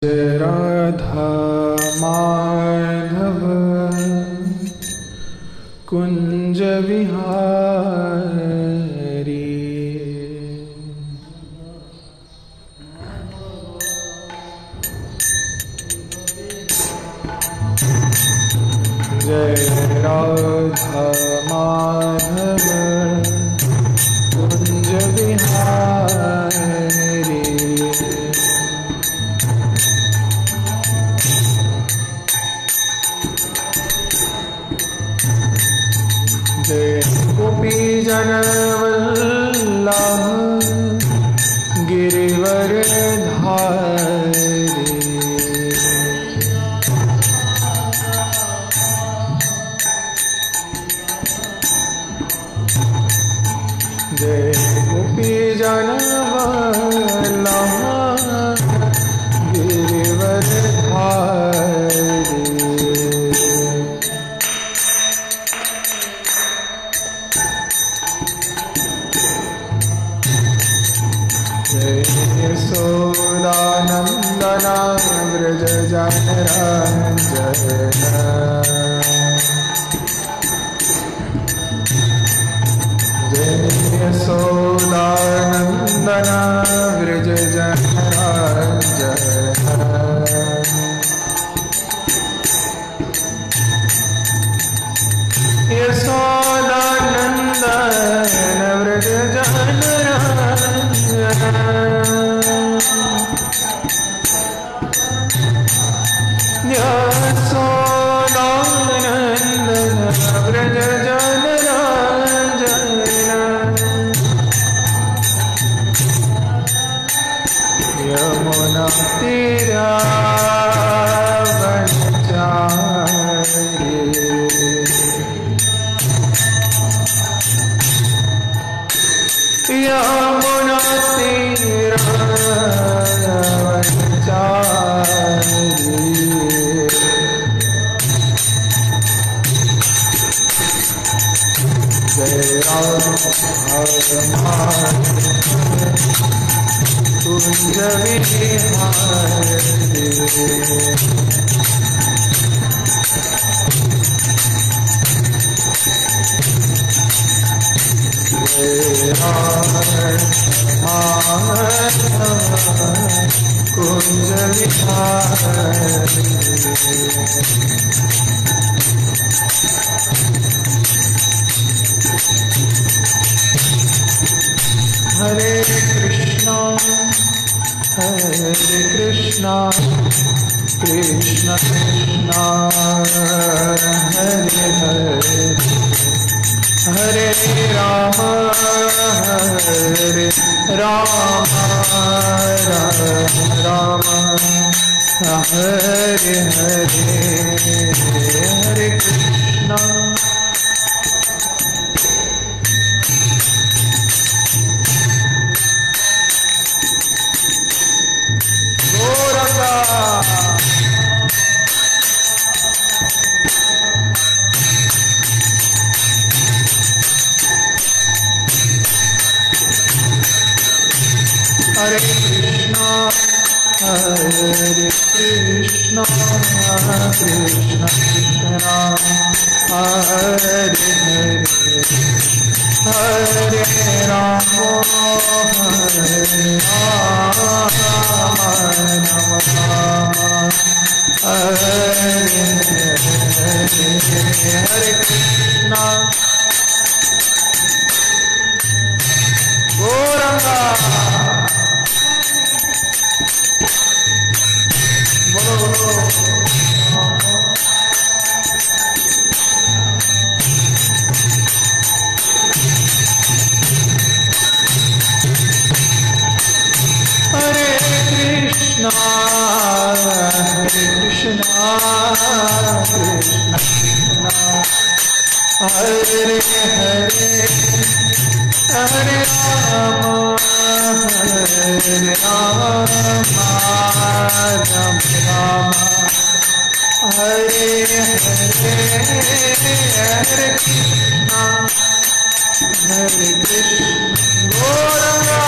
राधा माधव कुंज विहारी। जय राधा माधव कुंज विहारी। जय गोपी जन वल्लभ गिरिवर धारी। जय गोपी जन वल्लभ गिरिवर धारी। यशोदानंदना व्रज जनरंजन। जय यशोदानंदना व्रज जनरंजन। यशोदानंदन व्रज जनरंजन। यशोदानंदन व्रज जनरंजन। यमुना तीरावनचारी। यमुना तीरावनचारी। जय राधा कुंज विहारी। जय राधा कुंज विहारी। हरे कृष्णा कृष्ण कृष्ण हरे हरे। हरे राम राम राम हरे हरे। हरे कृष्णा हरे कृष्णा कृष्ण कृष्ण हरे हरे। हरे राम हरे हरे कृष्णा गौरंगा। हरे कृष्णा कृष्ण हरे हरे। हरे राम राम राम हरे हरे। हरे कृष्णा हरे Krishna Gauranga.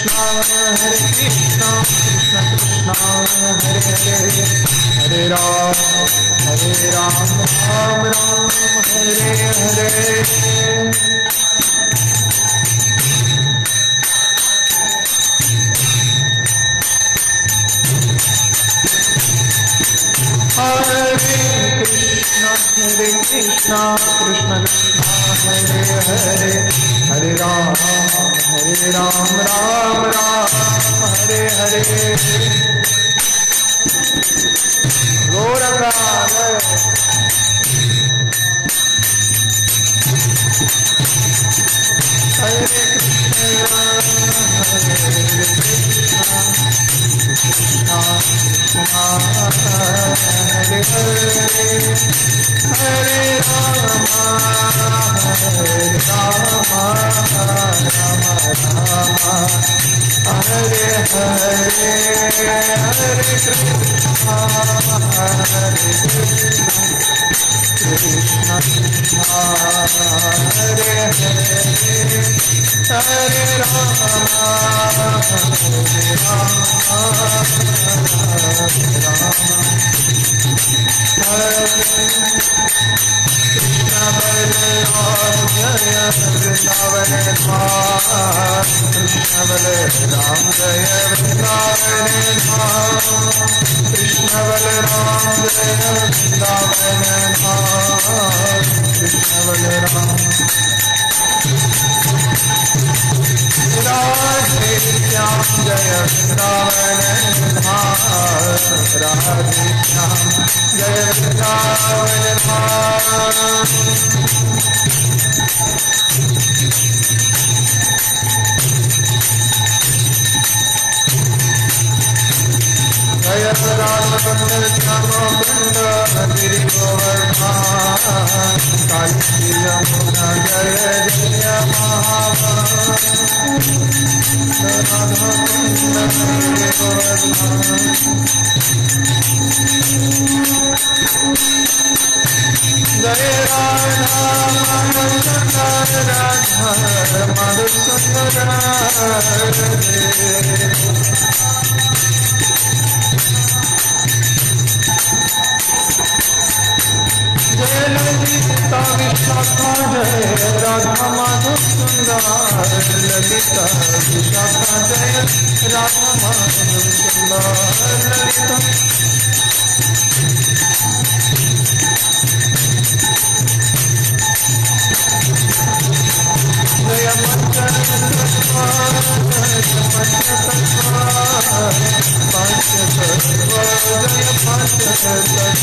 Krishna Krishna Krishna Hare Hare Hare Ram Ram Ram Hare Hare Hare Krishna Krishna Krishna Hare Hare Hare Ram Ram Ram Hare Hare Gauranga Hare Krishna Krishna Hare Hare Hare Rama Hare Rama Rama Rama Hare Hare Hare Krishna Krishna Krishna Hare Hare Hare Rama Radhe Shyam Jaya Vrindavan Radhe Shyam Jaya Vrindavan Jaya Radha Kunda Shama Kunda Giri Govardhan Kali Yamuna Jaya Jaya Mahavana Radha Kunda Giri Govardhan Jaya Radha Madhusundara Jai Lalita Vishakha Jai Radha Madhusundara Lalita Vishakha Jai Radha Madhusundara Lalita Jaya Panchatattva Jaya Panchatattva Panchatattva Jaya Panchatattva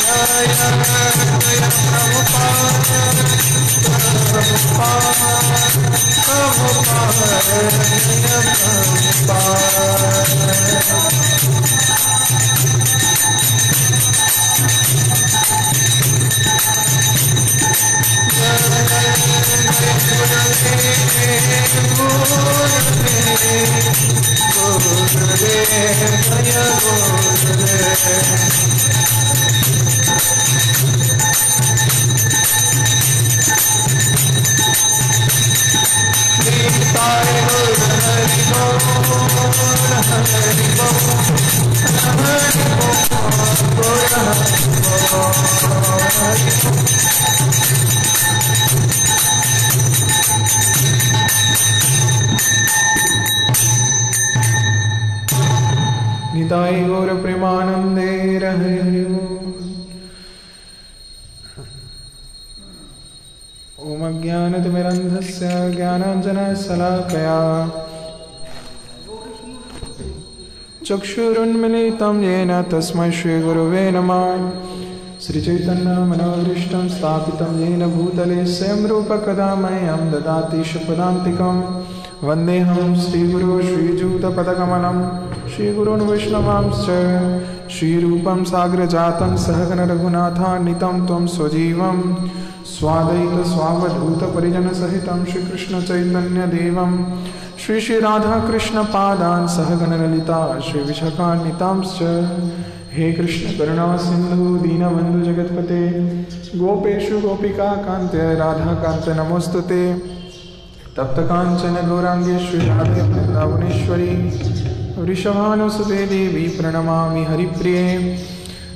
Jaya Jaya Prabhupada Prabhupada Prabhupada Jaya Prabhupada Nitai गौर प्रेमानंदे हरि हरि ओम अज्ञानतिमिरन्धस्य ज्ञानाञ्जनशलाकया चक्षुरुन्मीलितं येन तस्मै श्रीगुरवे नमः श्रीचैतन्यमनोभीष्टं स्थापितं येन भूतले स्वयं रूपः कदा मह्यं ददाति शुभदान्तिकं वन्देऽहं श्रीगुरो श्रीयुतपदकमलं श्रीगुरून् वैष्णवांश्च श्रीरूपं साग्रजातं सहगण रघुनाथान्वितं त्वं स्वजीवं स्वादयित स्वावधूत परिजन सहितं श्री कृष्ण चैतन्य देवं श्री राधा कृष्ण पादान् सहगण ललिता श्री विशाखान्वितांश्च हे कृष्ण करुणा सिंधु दीनबंधु जगतपते गोपेशु गोपिका कांत राधा कांत नमोस्तुते तप्त कांचन गौरांगेश्वरी राधे वृंदावनेश्वरी वृषभानुसुते देवी प्रणमामि हरिप्रिये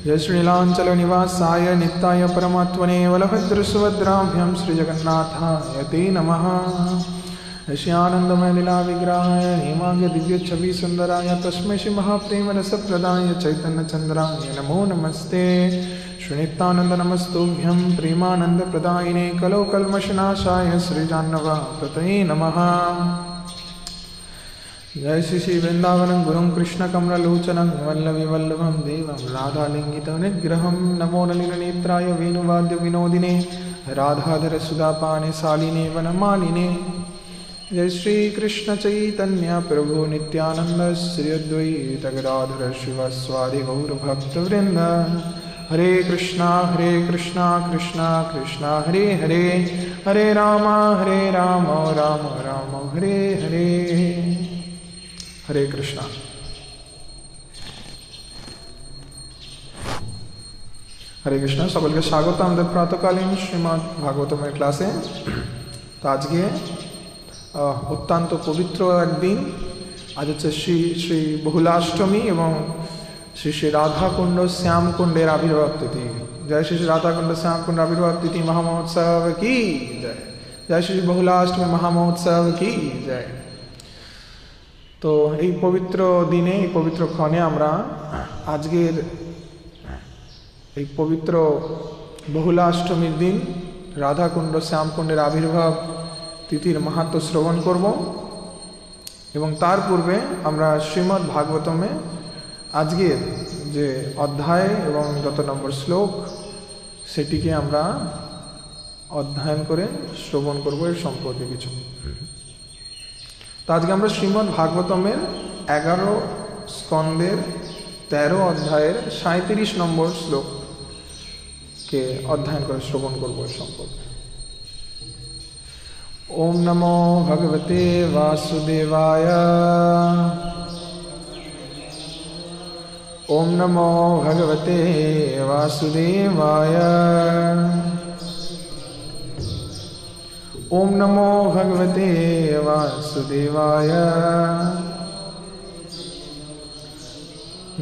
जय श्रीलांचल निवासाय नित्याय परमात्मने बलभद्र सुभद्राभ्यां श्रीजगन्नाथाय ते नमः। श्यानंदमय लीला विग्रहाय हेमांग दिव्य छवि सुंदराय तस्मै श्री महाप्रेम रस प्रदाय चैतन्य चंद्राय नमो नमस्ते। श्रीनित्यानंद नमस्तुभ्यं प्रेमानंद प्रदायिने कलो कल्मषनाशाय श्रीजाह्नवा ततये नमः। जय श्री श्री वृंदावनं गुरुं कृष्ण कमललोचनं वल्लभी वल्लभं देवं राधालिंगितं निग्रहं नमो नलिननेत्राय वेणुवाद्य विनोदिने राधाधर सुधापाने शालिने वनमालिने। जय श्री कृष्ण चैतन्य प्रभु नित्यानंद श्री अद्वैत गदाधर शिवस्वादि गौर भक्तवृंद। हरे कृष्णा कृष्णा कृष्णा हरे हरे हरे राम राम राम हरे हरे। हरे कृष्णा। हरे कृष्णा সকলকে স্বাগত আমাদের প্রাতকালীন শ্রীমদ্ ভাগবতমের ক্লাসে। তো আজকে অত্যন্ত পবিত্র একদিন। আজ হচ্ছে শ্রী শ্রী বহুলাষ্টমী এবং শ্রী শ্রী রাধাকুণ্ড শ্যামকুণ্ডের আবির্ভাব তিথি। জয় শ্রী শ্রী রাধাকুণ্ড শ্যামকুণ্ড আবির্ভাব তিথি মহামহোৎসব কি জয়। জয় শ্রী বহুলাষ্টমী মহামহোৎসব কি জয়। তো এই পবিত্র দিনে এই পবিত্র ক্ষণে আমরা আজকের এই পবিত্র বহুলাষ্টমীর দিন রাধাকুণ্ড শ্যামকুণ্ডের আবির্ভাব তিথির মাহাত্ম্য শ্রবণ করব এবং তার পূর্বে আমরা শ্রীমদ্ ভাগবতমে আজকের যে অধ্যায় এবং যত নম্বর শ্লোক সেটিকে আমরা অধ্যয়ন করে শ্রবণ করব এর সম্পর্কে কিছু। তো আজকে আমরা শ্রীমদ্ ভাগবতমের 11 স্কন্দের 13 অধ্যায়ের 37 নম্বর শ্লোককে অধ্যয়ন করে শ্রবণ করব এর সম্পর্কে। ओम नमो भगवते वासुदेवाय। ओम नमो भगवते वासुदेवाय। ओम नमो भगवते वासुदेवाय।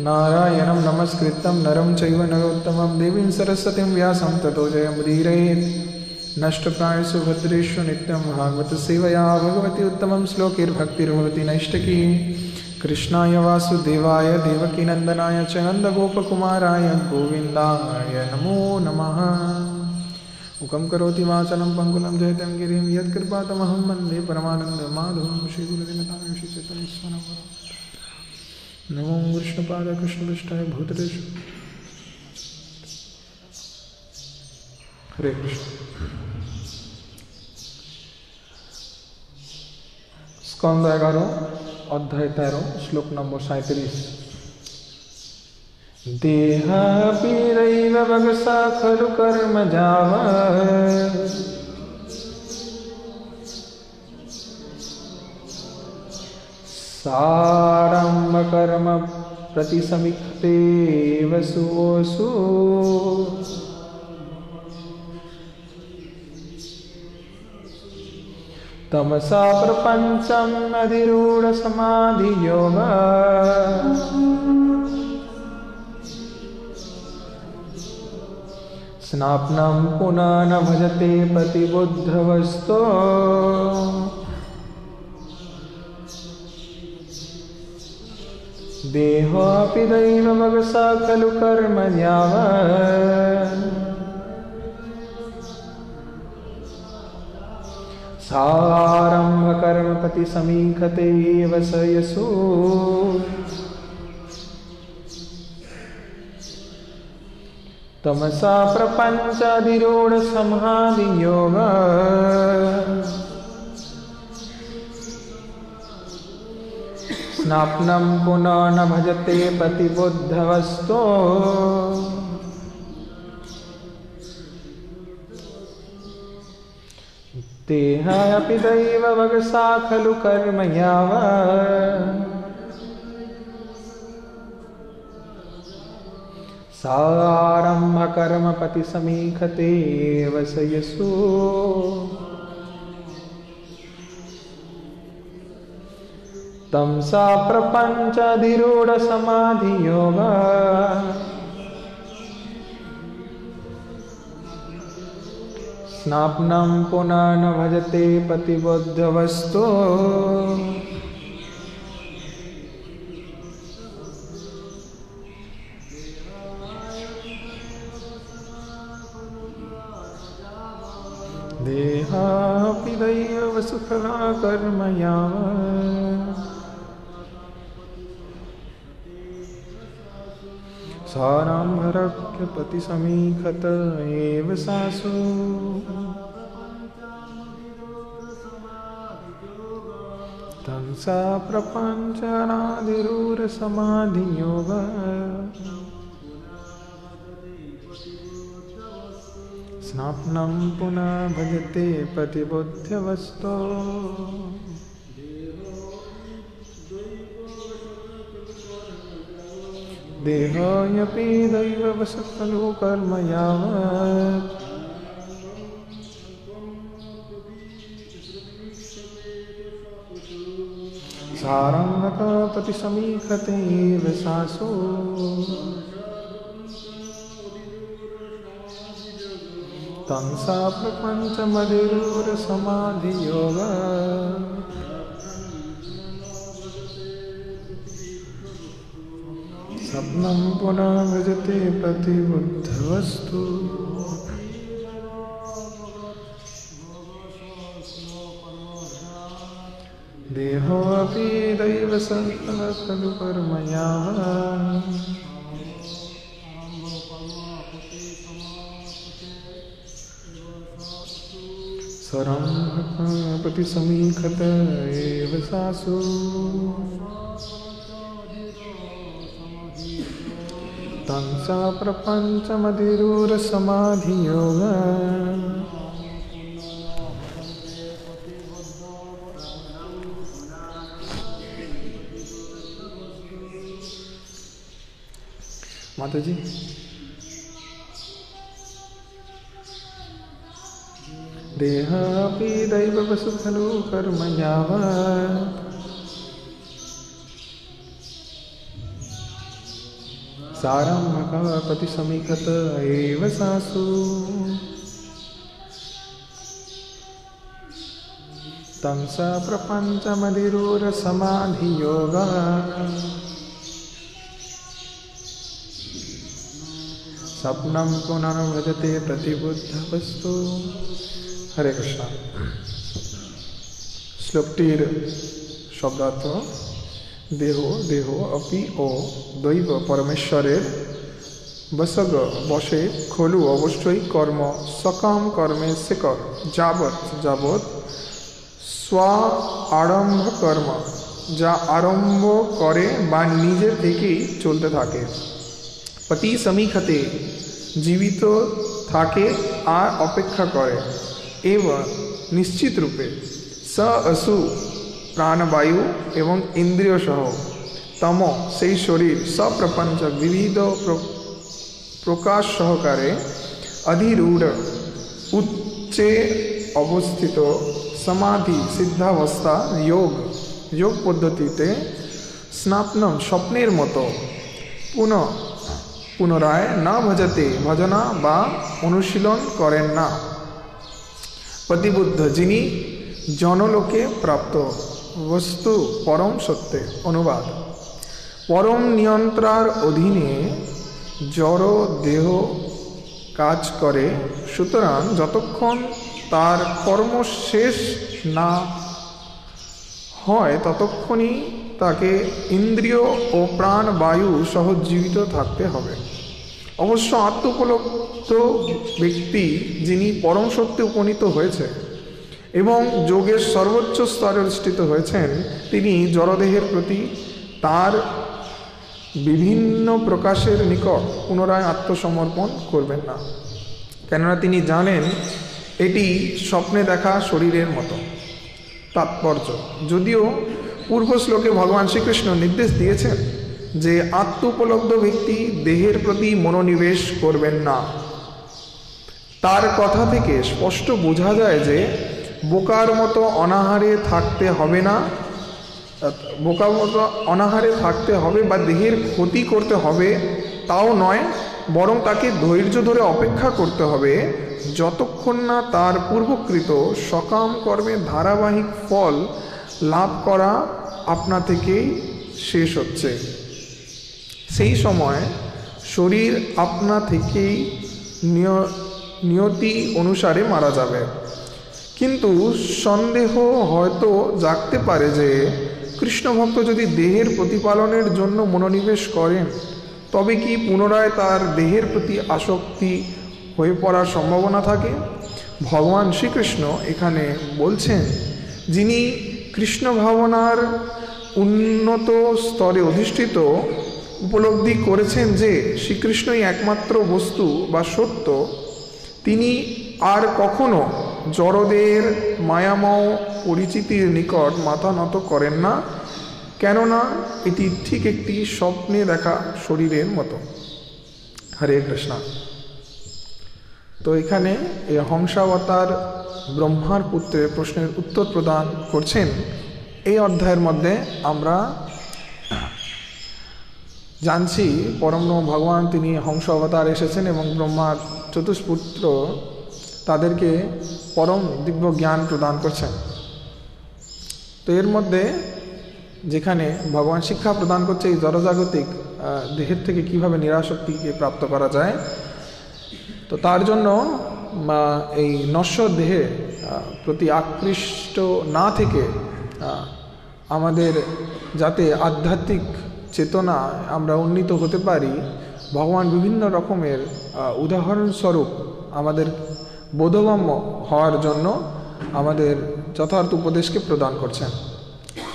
नारायणं नमस्कृतं नरं चैव नरोत्तमं देवीं सरस्वतीं व्यासं ततो जयमुदीरयेत्। नष्टप्रायसु भद्रेषु नित्यं भागवत सेवया भगवती उत्तमं श्लोकैर्भक्तिर्भवति नैष्टिकी। कृष्णाय वासुदेवाय देवकीनन्दनाय च नन्दगोपकुमाराय गोविन्दाय नमो नमः। मुखं करोति वाचनं पङ्गुलं जयतं गिरिं यत्कृपातमहं वन्दे परमानन्दमाधवं श्रीगुरुदिनतां श्रीचैतन्यस्वनं नमो कृष्णपाद कृष्णपृष्ठाय भूतलेषु। हरे कृष्ण। स्कंद 11 अध्याय 13 श्लोक नंबर 37। देहापीरैव वगसा खलु कर्म जावत् सारम्भ कर्म प्रतिसमिक्ते वसुवसु। तमसा प्रपंचम अधिरूढ़ समाधि योग स्नाप्नं पुनः न भजते प्रतिबुद्धवस्तो। देहोऽपि दैव वगसा खलु कर्म यावत् सारम्भ कर्मपति समीखते एव स यशो। तमसा प्रपंचाधिरूढ़ समाधि योग स्नाप्नं पुनः न भजते प्रतिबुद्धवस्तो। देहापि दैव वगसा खलु कर्म यावत् सारंभ कर्मपति समीखते वसयसु तं सा प्रपंचाधिरूढ़ समाधि योगा स्नाप्नं पुनः न भजते प्रतिबद्ध वस्तु देहापि दैव सुखला कर्म यावत् सारंभरक्यपति समीखत एव सासु तं सा प्रपंचनाधिरूढ़ समाधि योगा स्नाप्नं पुनः भजते प्रतिबुद्ध वस्तु देहायपि दैववश खलु कर्म यावत् सारंभकपति समीखते एव सासु तं सा प्रपंचमधिरूढ़ समाधि योगा स्वप्नं पुनः भजते प्रतिबुद्ध वस्तु देहोऽपि दैव खलु कर्म यावत् सारंभकपति समीखत एव सासु तं सा प्रपंचमधिरूढ़ समाधि योगा माता जी देहापि दैववशु खलु कर्म यावत् सारंभकपति समीखत एव सासु तं सा प्रपंचमधिरूढ़ समाधि योगा स्वप्नं पुनर्भजते प्रतिबुद्ध वस्तु। हरे कृष्ण। শ্লোকটির শব্দার্থ দেহ দেহ অপি ও দৈব পরমেশ্বরের বসগ বসে খলু অবশ্যই কর্ম সকাম কর্মে শেকর যাবৎ যাবৎ স্ব আরম্ভ কর্ম যা আরম্ভ করে বা নিজে থেকেই চলতে থাকে পতি সমীক্ষতে জীবিত থাকে আর অপেক্ষা করে এবং নিশ্চিত রূপে স আসু প্রাণবায়ু এবং ইন্দ্রিয় সহ তম সেই শরীর সপ্রপঞ্চ বিবিধ প্রকাশ সহকারে অধিরূঢ় উচ্চে অবস্থিত সমাধি সিদ্ধাবস্থা যোগ পদ্ধতিতে স্নাপ্নম স্বপ্নের মতো পুনরায় না ভজতে ভজনা বা অনুশীলন করেন না প্রতিবুদ্ধ যিনি জনলোকে প্রাপ্ত বস্তু পরম সত্যে। অনুবাদ: পরম নিয়ন্ত্রণার অধীনে জড় দেহ কাজ করে, সুতরাং যতক্ষণ তার কর্ম শেষ না হয় ততক্ষণই তাকে ইন্দ্রিয় ও প্রাণ বায়ু সহ জীবিত থাকতে হবে। অবশ্য আত্মোপলব্ধ ব্যক্তি যিনি পরম সত্যে উপনীত হয়েছে এবং যোগের সর্বোচ্চ স্তরে অধিষ্ঠিত হয়েছেন, তিনি জড়দেহের প্রতি তার বিভিন্ন প্রকাশের নিকট পুনরায় আত্মসমর্পণ করবেন না, কেননা তিনি জানেন এটি স্বপ্নে দেখা শরীরের মতো। তাৎপর্য: যদিও পূর্ব শ্লোকে ভগবান শ্রীকৃষ্ণ নির্দেশ দিয়েছেন যে আত্মোপলব্ধ ব্যক্তি দেহের প্রতি মনোনিবেশ করবেন না। তার কথা থেকে স্পষ্ট বোঝা যায় যে বোকার মতো অনাহারে থাকতে হবে না, বোকার মতো অনাহারে থাকতে হবে বা দেহের ক্ষতি করতে হবে তাও নয়, বরং তাকে ধৈর্য ধরে অপেক্ষা করতে হবে যতক্ষণ না তার পূর্বকৃত সকাম কর্মের ধারাবাহিক ফল লাভ করা আপনা থেকেই শেষ হচ্ছে। সেই সময় শরীর আপনা থেকেই নিয়তি অনুসারে মারা যাবে। কিন্তু সন্দেহ হয়তো জাগতে পারে যে কৃষ্ণ ভক্ত যদি দেহের প্রতিপালনের জন্য মনোনিবেশ করেন তবে কি পুনরায় তার দেহের প্রতি আসক্তি হয়ে পড়ার সম্ভাবনা থাকে? ভগবান শ্রীকৃষ্ণ এখানে বলছেন, যিনি কৃষ্ণ ভাবনার উন্নত স্তরে অধিষ্ঠিত উপলব্ধি করেছেন যে শ্রীকৃষ্ণই একমাত্র বস্তু বা সত্য, তিনি আর কখনো জড়দের মায়াময় পরিচিতির নিকট মাথা নত করেন না, কেননা এটি ঠিক একটি স্বপ্নে দেখা শরীরের মতো। হরে কৃষ্ণ। তো এখানে এই হংসাবতার ব্রহ্মার পুত্রের প্রশ্নের উত্তর প্রদান করছেন। এই অধ্যায়ের মধ্যে আমরা জানছি পরম ভগবান তিনি হংস অবতার এসেছেন এবং ব্রহ্মার চতুষ্পুত্র তাদেরকে পরম দিব্য জ্ঞান প্রদান করছেন। তো এর মধ্যে যেখানে ভগবান শিক্ষা প্রদান করছে এই জড়জাগতিক দেহের থেকে কিভাবে নিরাসক্তিকে প্রাপ্ত করা যায়, তো তার জন্য এই নশ্বর দেহে প্রতি আকৃষ্ট না থেকে আমাদের যাতে আধ্যাত্মিক চেতনা আমরা উন্নীত হতে পারি, ভগবান বিভিন্ন রকমের উদাহরণস্বরূপ আমাদের বোধগম্য হওয়ার জন্য আমাদের যথার্থ উপদেশকে প্রদান করছেন।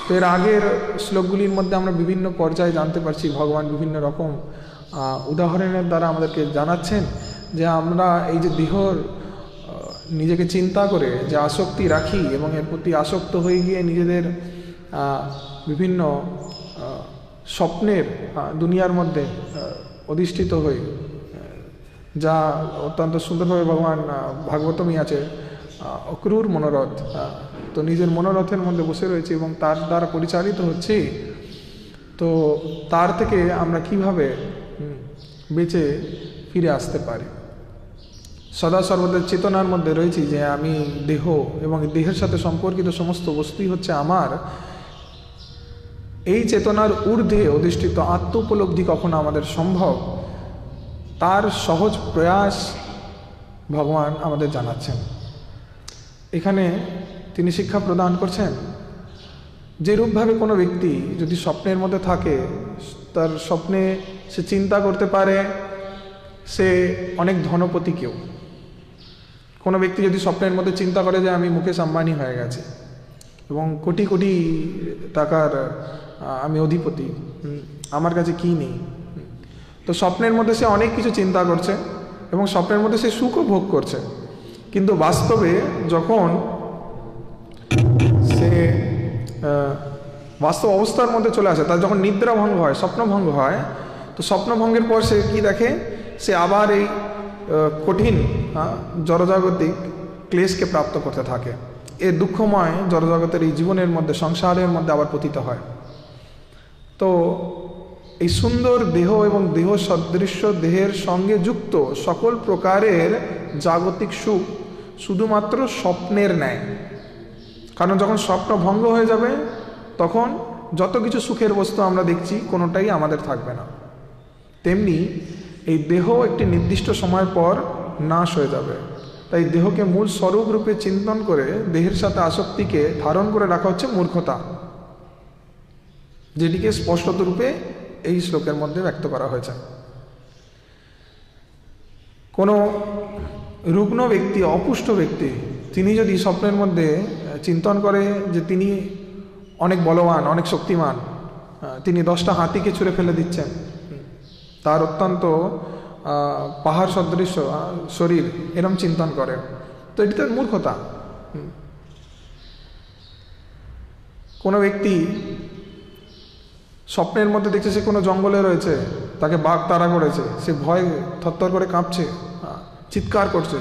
তো এর আগের শ্লোকগুলির মধ্যে আমরা বিভিন্ন পর্যায়ে জানতে পারছি ভগবান বিভিন্ন রকম উদাহরণের দ্বারা আমাদেরকে জানাচ্ছেন যে আমরা এই যে দেহর নিজেকে চিন্তা করে যে আসক্তি রাখি এবং এর প্রতি আসক্ত হয়ে গিয়ে নিজেদের বিভিন্ন স্বপ্নের দুনিয়ার মধ্যে অধিষ্ঠিত হই, যা অত্যন্ত সুন্দরভাবে ভগবান ভাগবতমই আছে অক্রূর মনোরথ, তো নিজের মনোরথের মধ্যে বসে রয়েছে এবং তার দ্বারা পরিচালিত হচ্ছে। তো তার থেকে আমরা কিভাবে বেঁচে ফিরে আসতে পারি? সদা সর্বদা চেতনার মধ্যে রয়েছি যে আমি দেহ এবং দেহের সাথে সম্পর্কিত সমস্ত বস্তুই হচ্ছে আমার। এই চেতনার ঊর্ধ্বে অধিষ্ঠিত আত্ম উপলব্ধি কখন আমাদের সম্ভব, তার সহজ প্রয়াস ভগবান আমাদের জানাচ্ছেন। এখানে তিনি শিক্ষা প্রদান করছেন যেরূপভাবে কোনো ব্যক্তি যদি স্বপ্নের মধ্যে থাকে, তার স্বপ্নে সে চিন্তা করতে পারে সে অনেক ধনপতি কেউ। কোনো ব্যক্তি যদি স্বপ্নের মধ্যে চিন্তা করে যে আমি মুকেশ আম্বানি হয়ে গেছে এবং কোটি কোটি টাকার আমি অধিপতি, আমার কাছে কী নেই, তো স্বপ্নের মধ্যে সে অনেক কিছু চিন্তা করছে এবং স্বপ্নের মধ্যে সে সুখও ভোগ করছে। কিন্তু বাস্তবে যখন সে বাস্তব অবস্থার মধ্যে চলে আসে, তার যখন নিদ্রাভঙ্গ হয়, স্বপ্নভঙ্গ হয়, তো স্বপ্নভঙ্গের পর সে কি দেখে, সে আবার এই কঠিন জড়জাগতিক ক্লেশকে প্রাপ্ত করতে থাকে। এ দুঃখময় জড়জগতের এই জীবনের মধ্যে, সংসারের মধ্যে আবার পতিত হয়। তো এই সুন্দর দেহ এবং দেহ সদৃশ্য দেহের সঙ্গে যুক্ত সকল প্রকারের জাগতিক সুখ শুধুমাত্র স্বপ্নের ন্যায়, কারণ যখন স্বপ্ন ভঙ্গ হয়ে যাবে তখন যত কিছু সুখের বস্তু আমরা দেখছি কোনোটাই আমাদের থাকবে না। তেমনি এই দেহ একটি নির্দিষ্ট সময় পর নাশ হয়ে যাবে। তাই দেহকে মূল স্বরূপ রূপে চিন্তন করে দেহের সাথে আসক্তিকে ধারণ করে রাখা হচ্ছে মূর্খতা, যেটিকে স্পষ্টত রূপে এই শ্লোকের মধ্যে ব্যক্ত করা হয়েছে। কোনো রুগ্ন ব্যক্তি, অপুষ্ট ব্যক্তি, তিনি যদি স্বপ্নের মধ্যে চিন্তন করে যে তিনি অনেক বলবান, অনেক শক্তিমান, তিনি 10টা হাতিকে ছুঁড়ে ফেলে দিচ্ছেন, তার অত্যন্ত পাহাড় সদৃশ শরীর, এরম চিন্তন করে, তো এটি তার মূর্খতা। কোনো ব্যক্তি স্বপ্নের মধ্যে দেখছে সে কোনো জঙ্গলে রয়েছে, তাকে বাঘ তাড়া করেছে, সে ভয় থরথর করে কাঁপছে, চিৎকার করছে,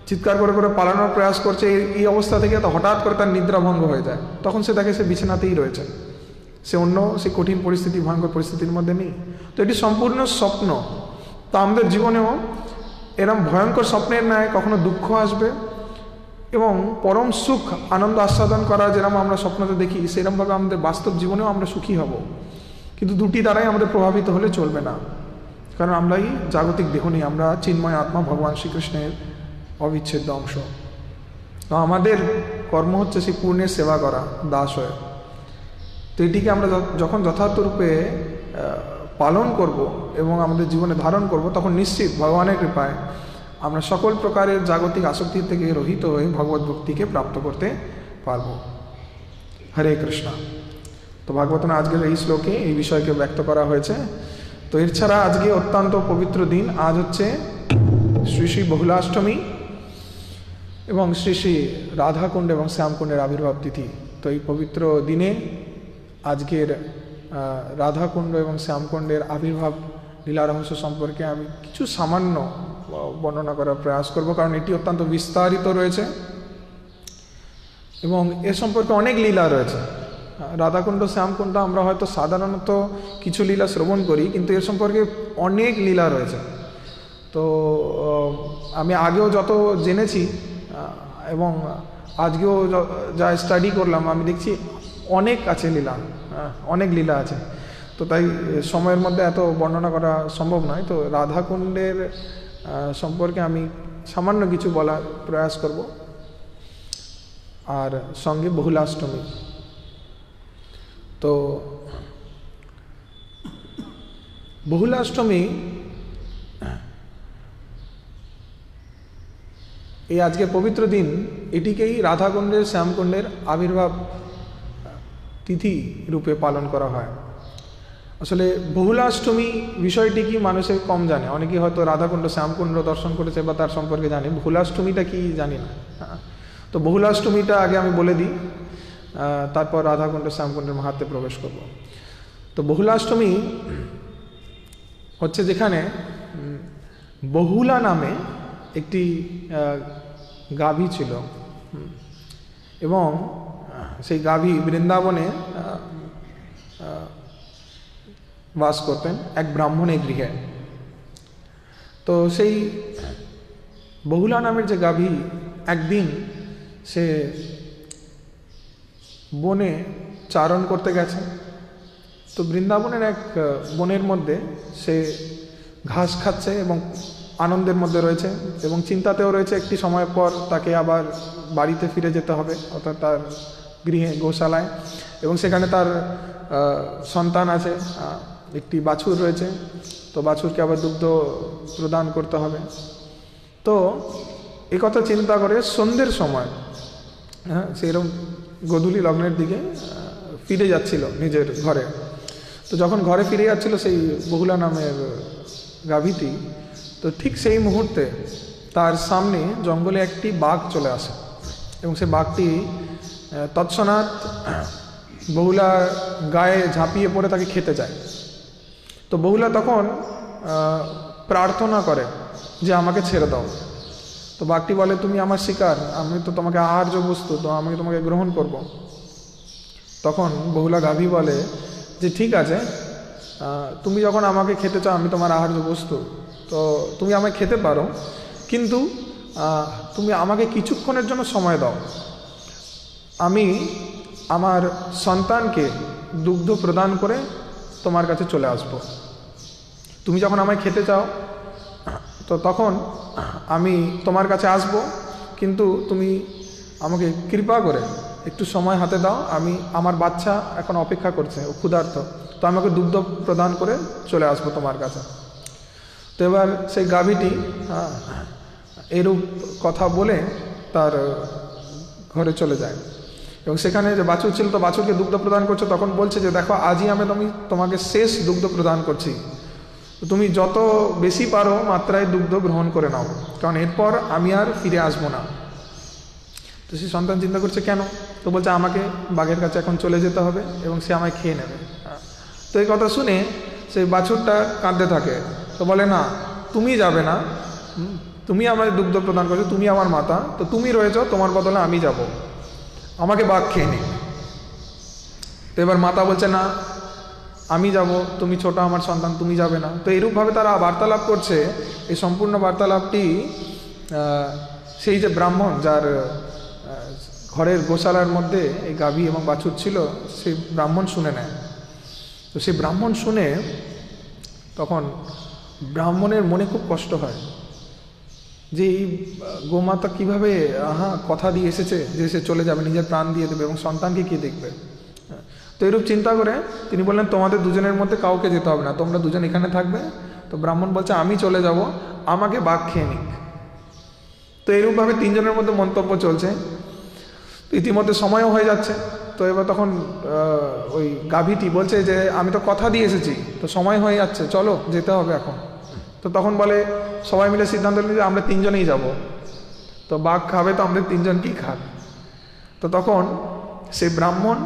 চিৎকার করে করে পালানোর প্রয়াস করছে। এই অবস্থা থেকে তো হঠাৎ করে তার নিদ্রাভঙ্গ হয়ে যায়। তখন সে দেখে সে বিছানাতেই রয়েছে, সে কঠিন পরিস্থিতি, ভয়ঙ্কর পরিস্থিতির মধ্যে নেই। তো এটি সম্পূর্ণ স্বপ্ন। তা আমাদের জীবনেও এরম ভয়ঙ্কর স্বপ্নের ন্যায় কখনো দুঃখ আসবে এবং পরম সুখ আনন্দ আস্বাদন করা যেরকম আমরা স্বপ্নতে দেখি, সেরকমভাবে আমাদের বাস্তব জীবনেও আমরা সুখী হব। কিন্তু দুটি দ্বারাই আমাদের প্রভাবিত হলে চলবে না, কারণ আমরাই জাগতিক দেহ নেই, আমরা চিন্ময় আত্মা ভগবান শ্রীকৃষ্ণের অবিচ্ছেদ্য অংশ। তো আমাদের কর্ম হচ্ছে সেই পূর্ণের সেবা করা, দাস হয়ে। তো এটিকে আমরা যখন যথার্থ রূপে পালন করব এবং আমাদের জীবনে ধারণ করব, তখন নিশ্চিত ভগবানের কৃপায় আমরা সকল প্রকারের জাগতিক আসক্তি থেকে রহিত হয়ে ভগবত ভক্তিকে প্রাপ্ত করতে পারব। হরে কৃষ্ণ। তো ভাগবতনে আজকের এই শ্লোকে এই বিষয়কে ব্যক্ত করা হয়েছে। তো এর ছাড়া আজকে অত্যন্ত পবিত্র দিন। আজ হচ্ছে শ্রী শ্রী বহুলাষ্টমী এবং শ্রী শ্রী রাধাকুণ্ড এবং শ্যামকুণ্ডের আবির্ভাব তিথি। তো এই পবিত্র দিনে আজকের রাধাকুণ্ড এবং শ্যামকুণ্ডের আবির্ভাব লীলা রহস্য সম্পর্কে আমি কিছু সামান্য বর্ণনা করার প্রয়াস করব, কারণ এটি অত্যন্ত বিস্তারিত রয়েছে এবং এর সম্পর্কে অনেক লীলা রয়েছে। রাধাকুণ্ড শ্যামকুণ্ড আমরা হয়তো সাধারণত কিছু লীলা শ্রবণ করি, কিন্তু এর সম্পর্কে অনেক লীলা রয়েছে। তো আমি আগেও যত জেনেছি এবং আজকেও যা স্টাডি করলাম, আমি দেখছি অনেক আছে লীলা, অনেক লীলা আছে। তো তাই সময়ের মধ্যে এত বর্ণনা করা সম্ভব নয়। তো রাধাকুণ্ডের সম্পর্কে আমি সামান্য কিছু বলার প্রয়াস করব, আর সঙ্গে বহুলাষ্টমী। তো বহুলাষ্টমী এই আজকে পবিত্র দিন, এটিকেই রাধাকুণ্ডের শ্যামকুণ্ডের আবির্ভাব তিথি রূপে পালন করা হয়। আসলে বহুলাষ্টমী বিষয়টি কি মানুষের কম জানে। অনেকেই হয়তো রাধাকুণ্ড শ্যামকুণ্ড দর্শন করেছে বা তার সম্পর্কে জানে, বহুলাষ্টমীটা কি জানি না। তো বহুলাষ্টমীটা আগে আমি বলে দিই, তারপর রাধাকুণ্ড শ্যামকুণ্ডের মাহাত্ম্যে প্রবেশ করব। তো বহুলাষ্টমী হচ্ছে যেখানে বহুলা নামে একটি গাভী ছিল এবং সেই গাভী বৃন্দাবনে বাস করতেন এক ব্রাহ্মণের গৃহে। তো সেই বহুলা নামের যে গাভী একদিন সে বনে চারণ করতে গেছে। তো বৃন্দাবনের এক বনের মধ্যে সে ঘাস খাচ্ছে এবং আনন্দের মধ্যে রয়েছে এবং চিন্তাতেও রয়েছে একটি সময় পর তাকে আবার বাড়িতে ফিরে যেতে হবে, অর্থাৎ তার গৃহে গোশালায়, এবং সেখানে তার সন্তান আছে, একটি বাছুর রয়েছে। তো বাছুরকে আবার দুগ্ধ প্রদান করতে হবে। তো এই কথা চিন্তা করে সন্ধ্যের সময়, সেরকম গোধূলি লগ্নের দিকে ফিরে যাচ্ছিল নিজের ঘরে। তো যখন ঘরে ফিরে যাচ্ছিল সেই বহুলা নামের গাভীটি, তো ঠিক সেই মুহূর্তে তার সামনে জঙ্গলে একটি বাঘ চলে আসে এবং সে বাঘটি তৎক্ষণাৎ বহুলার গায়ে ঝাঁপিয়ে পড়ে তাকে খেতে যায়। তো বহুলা তখন প্রার্থনা করে যে আমাকে ছেড়ে দাও। তো বাঘটি বলে, তুমি আমার শিকার, আমি তো তোমাকে আহার্য বস্তু, তো আমি তোমাকে গ্রহণ করব। তখন বহুলা গাভী বলে যে ঠিক আছে, তুমি যখন আমাকে খেতে চাও, আমি তোমার আহার্য বস্তু, তো তুমি আমাকে খেতে পারো, কিন্তু তুমি আমাকে কিছুক্ষণের জন্য সময় দাও। আমি আমার সন্তানকে দুগ্ধ প্রদান করে তোমার কাছে চলে আসব। তুমি যখন আমায় খেতে চাও, তো তখন আমি তোমার কাছে আসব, কিন্তু তুমি আমাকে কৃপা করে একটু সময় হাতে দাও। আমার বাচ্চা এখন অপেক্ষা করছে, ও ক্ষুধার্ত, তো আমাকে দুগ্ধ প্রদান করে চলে আসবো তোমার কাছে। তো এবার সেই গাভীটি এরূপ কথা বলে তার ঘরে চলে যায় এবং সেখানে যে বাছুর ছিল, তো বাছুরকে দুগ্ধ প্রদান করছে, তখন বলছে যে দেখো, আজই আমি তোমাকে শেষ দুগ্ধ প্রদান করছি, তুমি যত বেশি পারো মাত্রায় দুগ্ধ গ্রহণ করে নাও, কারণ এরপর আমি আর ফিরে আসবো না। তো সেই সন্তান চিন্তা করছে কেন, তো বলছে আমাকে বাঘের কাছে এখন চলে যেতে হবে এবং সে আমায় খেয়ে নেবে। তো তো এই কথা শুনে সেই বাছুরটা কাঁদতে থাকে। তো বলে, না তুমি যাবে না, তুমি আমাদের দুগ্ধ প্রদান করছো, তুমি আমার মাতা, তো তুমি রয়েছ, তোমার বদলে আমি যাব, আমাকে বাঘ খেয়ে নি। তো এবার মাতা বলছে, না আমি যাব, তুমি ছোট আমার সন্তান, তুমি যাবে না। তো এইরূপভাবে তারা বার্তালাপ করছে। এই সম্পূর্ণ বার্তালাপটি সেই যে ব্রাহ্মণ, যার ঘরের গোশালার মধ্যে এই গাভী এবং বাছুর ছিল, সেই ব্রাহ্মণ শুনে নেয়। তো সেই ব্রাহ্মণ শুনে তখন ব্রাহ্মণের মনে খুব কষ্ট হয় যে এই গোমাতা কীভাবে কথা দিয়ে এসেছে যে সে চলে যাবে, নিজের প্রাণ দিয়ে দেবে এবং সন্তানকে কে দেখবে। তো এরূপ চিন্তা করে তিনি বললেন, তোমাদের দুজনের মধ্যে কাউকে যেতে হবে না, তোমরা দুজন এখানে থাকবে। তো ব্রাহ্মণ বলছে, আমি চলে যাব, আমাকে বাঘ খেয়ে নিক। তো এরূপভাবে তিনজনের মধ্যে মন্তব্য চলছে। তো ইতিমধ্যে সময়ও হয়ে যাচ্ছে। তো এবার তখন ওই গাভীটি বলছে যে আমি তো কথা দিয়ে এসেছি, তো সময় হয়ে যাচ্ছে, চলো যেতে হবে এখন। তো তখন বলে সবাই মিলে সিদ্ধান্ত নিল যে আমরা তিনজনেই যাব, তো বাঘ খাবে তো আমাদের তিনজনকেই খাক। তো তখন সেই ব্রাহ্মণ,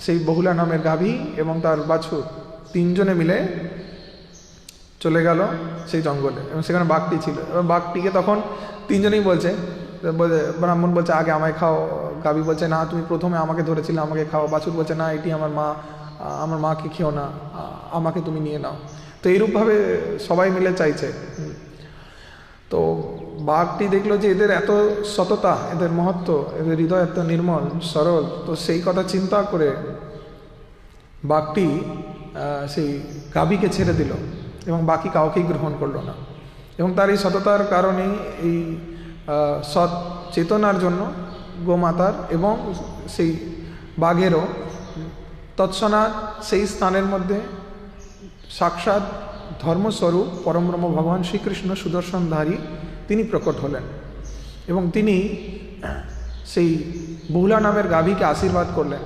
সেই বহুলা নামের গাভী এবং তার বাছুর তিনজনে মিলে চলে গেল সেই জঙ্গলে, এবং সেখানে বাঘটি ছিল। এবার বাঘটিকে তখন তিনজনেই বলছে, ব্রাহ্মণ বলছে আগে আমায় খাও, গাভী বলছে না তুমি প্রথমে আমাকে ধরেছিলে, আমাকে খাও, বাছুর বলছে না এটি আমার মা, আমার মাকে খেও না, আমাকে তুমি নিয়ে নাও। তো এইরূপভাবে সবাই মিলে চাইছে। তো বাঘটি দেখলো যে এদের এত সততা, এদের মহত্ব, এদের হৃদয় এত নির্মল সরল, তো সেই কথা চিন্তা করে বাঘটি সেই গাভীকে ছেড়ে দিল এবং বাকি কাউকেই গ্রহণ করলো না। এবং তার এই সততার কারণে, এই সৎ চেতনার জন্য গোমাতার এবং সেই বাঘেরও তৎক্ষণাৎ সেই স্থানের মধ্যে সাক্ষাৎ ধর্মস্বরূপ পরমব্রহ্ম ভগবান শ্রীকৃষ্ণ সুদর্শনধারী তিনি প্রকট হলেন এবং তিনি সেই বহুলা নামের গাভীকে আশীর্বাদ করলেন।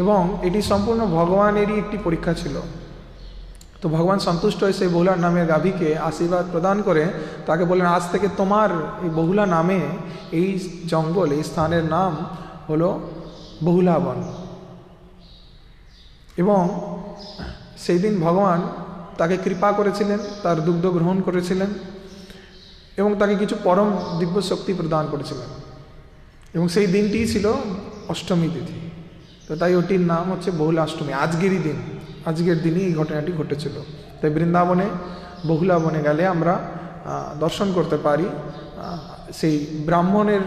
এবং এটি সম্পূর্ণ ভগবানেরই একটি পরীক্ষা ছিল। তো ভগবান সন্তুষ্ট হয়ে সেই বহুলা নামের গাভীকে আশীর্বাদ প্রদান করে তাকে বললেন, আজ থেকে তোমার এই বহুলা নামে এই জঙ্গল, এই স্থানের নাম হলো বহুলা বন। এবং সেই দিন ভগবান তাকে কৃপা করেছিলেন, তার দুগ্ধ গ্রহণ করেছিলেন এবং তাকে কিছু পরম দিব্য শক্তি প্রদান করেছিলেন। এবং সেই দিনটিই ছিল অষ্টমী তিথি। তো তাই ওটির নাম হচ্ছে বহুলাষ্টমী। আজকেরই দিন, আজকের দিনই এই ঘটনাটি ঘটেছিল। তাই বৃন্দাবনে বহুলা বনে গেলে আমরা দর্শন করতে পারি। সেই ব্রাহ্মণের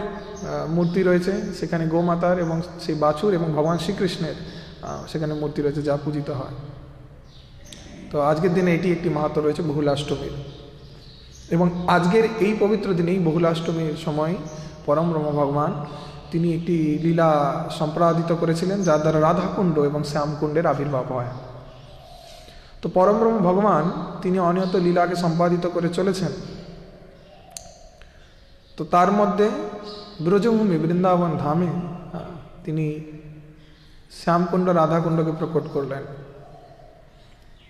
মূর্তি রয়েছে সেখানে, গোমাতার এবং সেই বাছুর এবং ভগবান শ্রীকৃষ্ণের সেখানে মূর্তি রয়েছে যা পূজিত হয়। তো আজকের দিনে এটি একটি মাহাত্ম্য রয়েছে বহুলাষ্টমীর। এবং আজকের এই পবিত্র দিনেই বহুলাষ্টমীর সময় পরম ব্রহ্ম ভগবান তিনি একটি লীলা সম্পাদিত করেছিলেন, যার দ্বারা রাধাকুণ্ড এবং শ্যামকুণ্ডের আবির্ভাব হয়। তো পরম ব্রহ্ম ভগবান তিনি অনিয়ত লীলাকে সম্পাদিত করে চলেছেন। তো তার মধ্যে ব্রজভূমি বৃন্দাবন ধামে তিনি শ্যামকুণ্ড রাধাকুণ্ডকে প্রকট করলেন।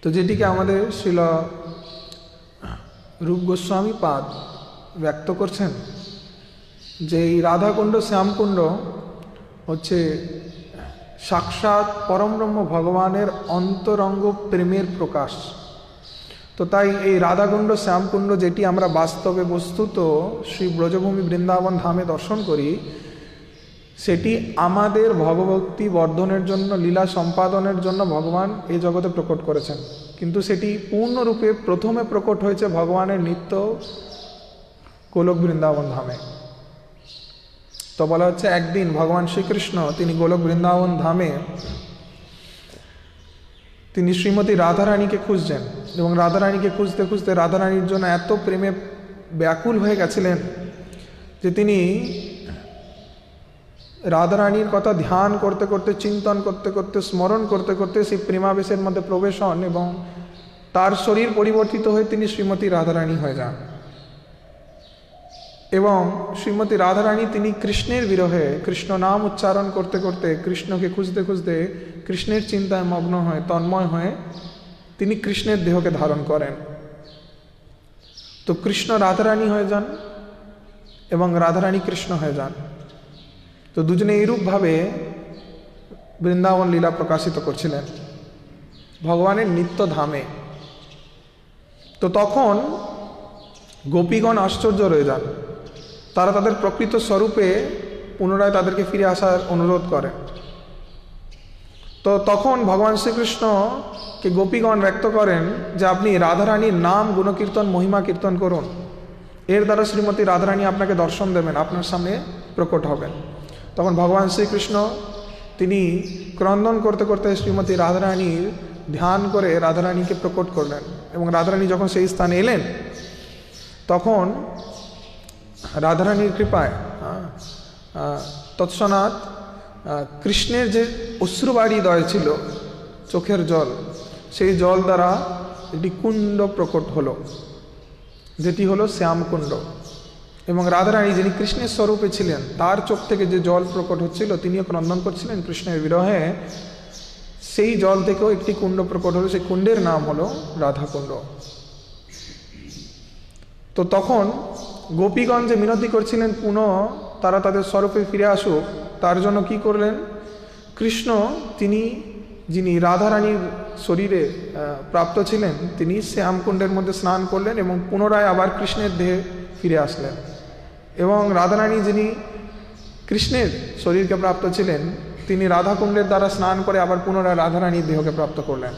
তো যেটিকে আমাদের শ্রীল রূপ গোস্বামী পাদ ব্যক্ত করছেন যে এই রাধাকুণ্ড শ্যামকুণ্ড হচ্ছে সাক্ষাৎ পরমব্রহ্ম ভগবানের অন্তরঙ্গ প্রেমের প্রকাশ। তো তাই এই রাধাকুণ্ড শ্যামকুণ্ড যেটি আমরা বাস্তবে বস্তুত শ্রী ব্রজভূমি বৃন্দাবন ধামে দর্শন করি, সেটি আমাদের ভগভক্তি বর্ধনের জন্য, লীলা সম্পাদনের জন্য ভগবান এই জগতে প্রকট করেছেন। কিন্তু সেটি পূর্ণরূপে প্রথমে প্রকট হয়েছে ভগবানের নিত্য গোলক বৃন্দাবন ধামে। তো বলা হচ্ছে একদিন ভগবান শ্রীকৃষ্ণ তিনি গোলক বৃন্দাবন ধামে তিনি শ্রীমতী রাধারানীকে খুঁজছেন এবং রাধারানীকে খুঁজতে খুঁজতে রাধারানীর জন্য এত প্রেমে ব্যাকুল হয়ে গেছিলেন যে তিনি রাধারানীর কথা ধ্যান করতে করতে, চিন্তন করতে করতে, স্মরণ করতে করতে সেই প্রেমাবেশের মধ্যে প্রবেশ হন এবং তার শরীর পরিবর্তিত হয়ে তিনি শ্রীমতী রাধারানী হয়ে যান। এবং শ্রীমতী রাধারানী তিনি কৃষ্ণের বিরহে কৃষ্ণ নাম উচ্চারণ করতে করতে, কৃষ্ণকে খুঁজতে খুঁজতে, কৃষ্ণের চিন্তায় মগ্ন হয়ে, তন্ময় হয়ে তিনি কৃষ্ণের দেহকে ধারণ করেন। তো কৃষ্ণ রাধারানী হয়ে যান এবং রাধারানী কৃষ্ণ হয়ে যান। তো দুজনে এইরূপভাবে বৃন্দাবন লীলা প্রকাশিত করছিলেন ভগবানের নিত্য ধামে। তো তখন গোপীগণ আশ্চর্য রয়ে যান, তারা তাদের প্রকৃত স্বরূপে পুনরায় তাদেরকে ফিরে আসার অনুরোধ করে। তো তখন ভগবান শ্রীকৃষ্ণকে গোপীগণ ব্যক্ত করেন যে আপনি রাধারানীর নাম গুণকীর্তন মহিমা কীর্তন করুন, এর দ্বারা শ্রীমতী রাধারানী আপনাকে দর্শন দেবেন, আপনার সামনে প্রকট হবেন। তখন ভগবান শ্রীকৃষ্ণ তিনি ক্রন্দন করতে করতে শ্রীমতী রাধারানীর ধ্যান করে রাধারানীকে প্রকট করলেন, এবং রাধারানী যখন সেই স্থানে এলেন তখন রাধারানীর কৃপায় তৎক্ষণাৎ কৃষ্ণের যে অশ্রুবাড়ি দয় ছিল চোখের জল, সেই জল দ্বারা একটি কুণ্ড প্রকট হলো, যেটি হলো শ্যামকুণ্ড। এবং রাধারানী যিনি কৃষ্ণের স্বরূপে ছিলেন তার চোখ থেকে যে জল প্রকট হচ্ছিল, তিনিও ক্রন্দন করছিলেন কৃষ্ণের বিরহে, সেই জল থেকেও একটি কুণ্ড প্রকট হলো, সেই কুণ্ডের নাম হলো রাধাকুণ্ড। তো তখন গোপীগণ যে মিনতি করছিলেন পুনঃ তারা তাদের স্বরূপে ফিরে আসুক, তার জন্য কি করলেন, কৃষ্ণ তিনি যিনি রাধারানীর শরীরে প্রাপ্ত ছিলেন তিনি শ্যামকুণ্ডের মধ্যে স্নান করলেন এবং পুনরায় আবার কৃষ্ণের দেহে ফিরে আসলেন। এবং রাধারানী যিনি কৃষ্ণের শরীরকে প্রাপ্ত ছিলেন তিনি রাধাকুণ্ডের দ্বারা স্নান করে আবার পুনরায় রাধারানীর দেহকে প্রাপ্ত করলেন।